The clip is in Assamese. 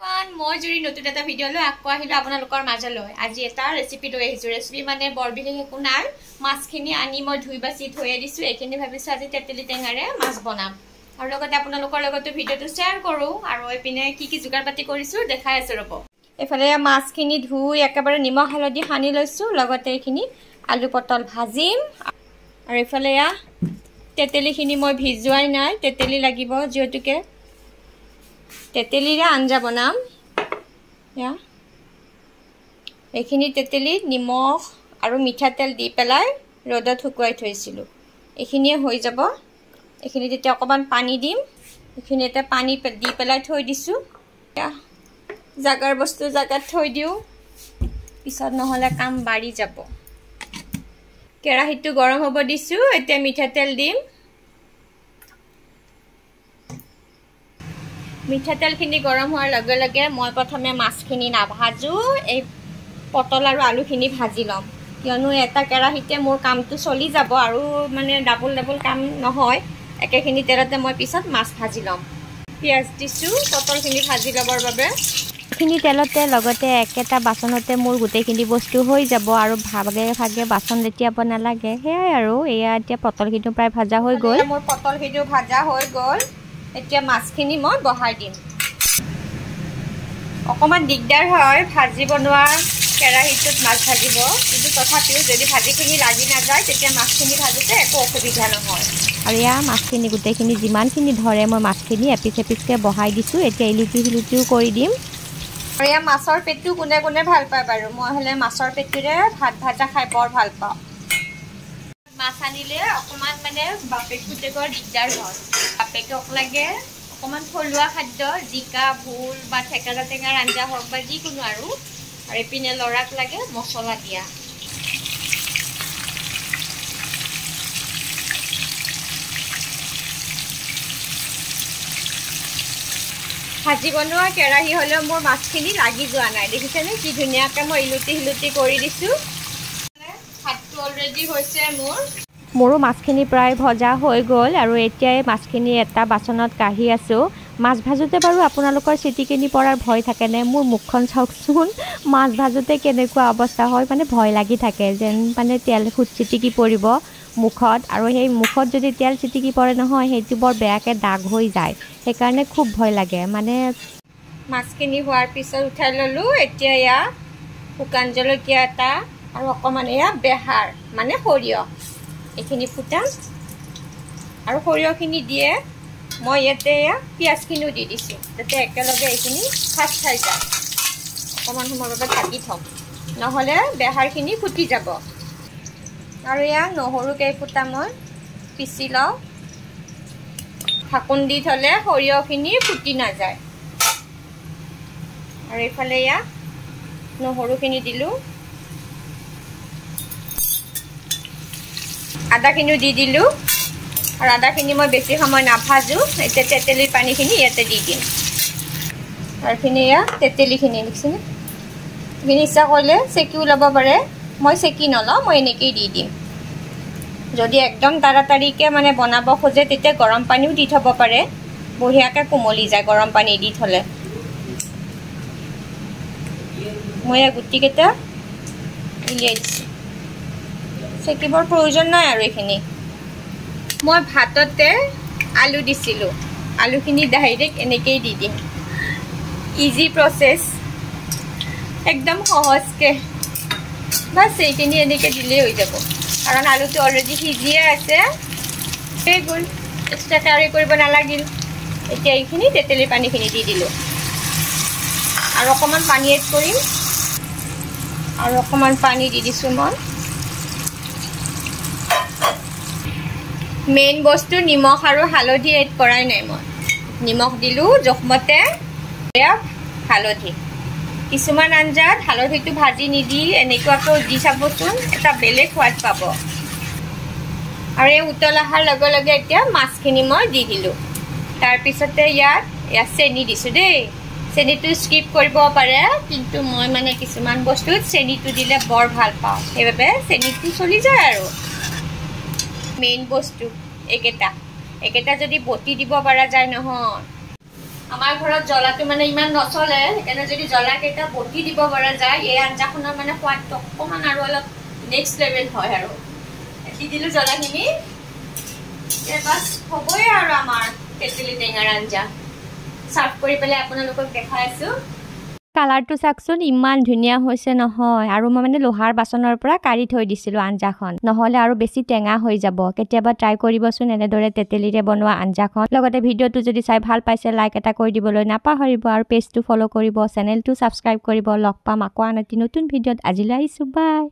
মই জুৰি নতুন এটা ভিডিঅ' লৈ আকৌ আহিলো আপোনালোকৰ মাজলৈ। আজি এটা ৰেচিপি লৈ আহিছো। ৰেচিপি মানে বৰ বিশেষ একো নাই। মাছখিনি আনি মই ধুই বাছি থৈ দিছো। এইখিনি ভাবিছো আজি তেতেলী টেঙাৰে মাছ বনাম আৰু লগতে আপোনালোকৰ লগতো ভিডিঅ'টো শ্বেয়াৰ কৰো। আৰু এইপিনে কি কি যোগাৰ পাতি কৰিছো দেখাই আছো ৰব। এফালে মাছখিনি ধুই একেবাৰে নিমখ হালধি সানি লৈছো। লগতে এইখিনি আলু পটল ভাজিম আৰু এফালে তেতেলীখিনি মই ভিজুৱাই নাই। তেতেলী লাগিব যিহেতুকে তেতেলীৰে আঞ্জা বনাম। এইখিনি তেতেলীত নিমখ আৰু মিঠাতেল দি পেলাই ৰ'দত শুকুৱাই থৈছিলোঁ। এইখিনিয়ে হৈ যাব। এইখিনি যেতিয়া অকণমান পানী দিম, এইখিনি এটা পানী দি পেলাই থৈ দিছোঁ। জাগাৰ বস্তু জাগাত থৈ দিওঁ, পিছত নহ'লে কাম বাঢ়ি যাব। কেৰাহীটো গৰম হ'ব দিছোঁ। এতিয়া মিঠাতেল দিম। মিঠাতেলখিনি গৰম হোৱাৰ লগে লগে মই প্ৰথমে মাছখিনি নাভাজোঁ। এই পটল আৰু আলুখিনি ভাজি ল'ম, কিয়নো এটা কেৰাহীতে মোৰ কামটো চলি যাব আৰু মানে ডাবল কাম নহয়। একেখিনি তেলতে মই পিছত মাছ ভাজি ল'ম। পিঁয়াজ দিছোঁ পটলখিনি ভাজি ল'বৰ বাবে। এইখিনি তেলতে লগতে একেটা বাচনতে মোৰ গোটেইখিনি বস্তু হৈ যাব আৰু ভাগে ভাগে বাচন লেটিয়াব নালাগে। সেয়াই আৰু এয়া এতিয়া পটলখিনি প্ৰায় ভাজা হৈ গ'ল। মোৰ পটলখিনি ভাজা হৈ গ'ল। এতিয়া মাছখিনি মই বহাই দিম। অকণমান দিগদাৰ হয় ভাজি বনোৱা কেৰাহীটোত মাছ ভাজিব, কিন্তু তথাপিও যদি ভাজিখিনি লাগি নাযায় তেতিয়া মাছখিনি ভাজোঁতে একো অসুবিধা নহয়। আৰু এয়া মাছখিনি গোটেইখিনি যিমানখিনি ধৰে মই মাছখিনি এপিচ এপিচকৈ বহাই দিছোঁ। এতিয়া ইলুটি সিলুটিও কৰি দিম। আৰু এয়া মাছৰ পেটু কোনে কোনে ভাল পায় বাৰু? মই হ'লে মাছৰ পেটুৰে ভাত ভাজা খাই বৰ ভাল পাওঁ। মাছ আনিলে অকণমান মানে বাপেক পুতেকৰ দিগদাৰ হয়। বাপেকক লাগে অকণমান থলুৱা খাদ্য, জিকা ভোল বা থেকেৰা টেঙাৰ আঞ্জা হওক বা যিকোনো আৰু এইপিনে ল'ৰাক লাগে মছলা দিয়া। ভাজি বনোৱা কেৰাহী হ'লেও মোৰ মাছখিনি লাগি যোৱা নাই। দেখিছেনে কি ধুনীয়াকৈ মই ইলুটি সিলুটি কৰি দিছোঁ। ভাতটো অলৰেডি হৈছে মোৰো মাছখিনি প্ৰায় ভজা হৈ গ'ল আৰু এতিয়াই মাছখিনি এটা বাচনত কাঢ়ি আছোঁ। মাছ ভাজোঁতে বাৰু আপোনালোকৰ চিটিকিনি পৰাৰ ভয় থাকেনে? মোৰ মুখখন চাওকচোন, মাছ ভাজোঁতে কেনেকুৱা অৱস্থা হয়, মানে ভয় লাগি থাকে যেন মানে তেল চিটিকি পৰিব মুখত। আৰু সেই মুখত যদি তেল চিটিকি পৰে নহয়, সেইটো বৰ বেয়াকৈ দাগ হৈ যায়। সেইকাৰণে খুব ভয় লাগে। মানে মাছখিনি হোৱাৰ পিছত উঠাই ল'লোঁ। এতিয়া এয়া শুকান জলকীয়া এটা আৰু অকণমান এয়া বেহাৰ মানে সৰিয়হ, এইখিনি ফুটাম আৰু সৰিয়হখিনি দিয়ে মই ইয়াতে এয়া পিঁয়াজখিনিও দি দিছোঁ, যাতে একেলগে এইখিনি ভাজ খাই যায়। অকণমান সময়ৰ বাবে ঢাকি থ'ম, নহ'লে বেহাৰখিনি ফুটি যাব। আৰু এয়া নহৰু কেইফুটা মই পিচি লওঁ। ঢাকোন দি থ'লে সৰিয়হখিনি ফুটি নাযায়। আৰু এইফালে এয়া নহৰুখিনি দিলোঁ, আদাখিনিও দি দিলোঁ। আৰু আদাখিনি মই বেছি সময় নাভাজোঁ। এতিয়া তেতেলীৰ পানীখিনি ইয়াতে দি দিম। আৰু এইখিনি এয়া তেতেলীখিনি দেখিছেনে? এইখিনি ইচ্ছা কৰিলে চেকিও ল'ব পাৰে। মই চেকি নলওঁ, মই এনেকৈয়ে দি দিম। যদি একদম তাড়াতাড়িকৈ মানে বনাব খোজে তেতিয়া গৰম পানীও দি থ'ব পাৰে, বঢ়িয়াকৈ কোমলি যায় গৰম পানী দি থ'লে। মই এই গুটিকেইটা উলিয়াই দিছোঁ। চেকিবৰ প্ৰয়োজন নাই আৰু এইখিনি। মই ভাততে আলু দিছিলোঁ, আলুখিনি ডাইৰেক্ট এনেকৈয়ে দি দিম। ইজি প্ৰচেছ, একদম সহজকৈ। বাছ এইখিনি এনেকৈ দিলেই হৈ যাব, কাৰণ আলুটো অলৰেডি সিজিয়ে আছে। হৈ গ'ল, এক্সট্ৰা কাৰি কৰিব নালাগিল। এতিয়া এইখিনি তেতেলীৰ পানীখিনি দি দিলোঁ আৰু অকণমান পানী এড কৰিম। আৰু অকণমান পানী দি দিছোঁ মই। মেইন বস্তু নিমখ আৰু হালধি এড কৰাই নাই মই। নিমখ দিলোঁ জোখমতে, হালধি। কিছুমান আঞ্জাত হালধিটো ভাজি নিদি এনেকুৱাকৈ দি চাবচোন, এটা বেলেগ সোৱাদ পাব। আৰু এই উতল অহাৰ লগে লগে এতিয়া মাছখিনি মই দি দিলোঁ। তাৰপিছতে ইয়াত চেনি দিছোঁ দেই। চেনিটো স্কিপ কৰিব পাৰে, কিন্তু মই মানে কিছুমান বস্তুত চেনিটো দিলে বৰ ভাল পাওঁ, সেইবাবে চেনিটো চলি যায়। আৰু মেইন বস্তু এইকেইটা যদি বটি দিব পৰা যায় নহয়, আমাৰ ঘৰত জ্বলাটো মানে ইমান নচলে সেইকাৰণে যদি জ্বলাকেইটা বটি দিব পৰা যায় এই আঞ্জাখনৰ মানে সোৱাদটো অকণমান আৰু অলপ নেক্সট লেভেল হয় আৰু দি দিলোঁ জ্বলাখিনি বাছ হ'বই আৰু আমাৰ তেঁতেলী টেঙাৰ আঞ্জা চাৰ্ভ কৰি পেলাই আপোনালোকক দেখাই আছোঁ কালাৰটো চাওকচোন ইমান ধুনীয়া হৈছে নহয় আৰু মই মানে লোহাৰ বাচনৰ পৰা কাঢ়ি থৈ দিছিলোঁ আঞ্জাখন নহ'লে আৰু বেছি টেঙা হৈ যাব কেতিয়াবা ট্ৰাই কৰিবচোন এনেদৰে তেঁতেলীৰে বনোৱা আঞ্জাখন লগতে ভিডিঅ'টো যদি চাই ভাল পাইছে লাইক এটা কৰি দিবলৈ নাপাহৰিব আৰু পেজটো ফ'ল' কৰিব চেনেলটো ছাবস্ক্ৰাইব কৰিব লগ পাম আকৌ আন এটি নতুন ভিডিঅ'ত আজিলৈ আহিছোঁ বাই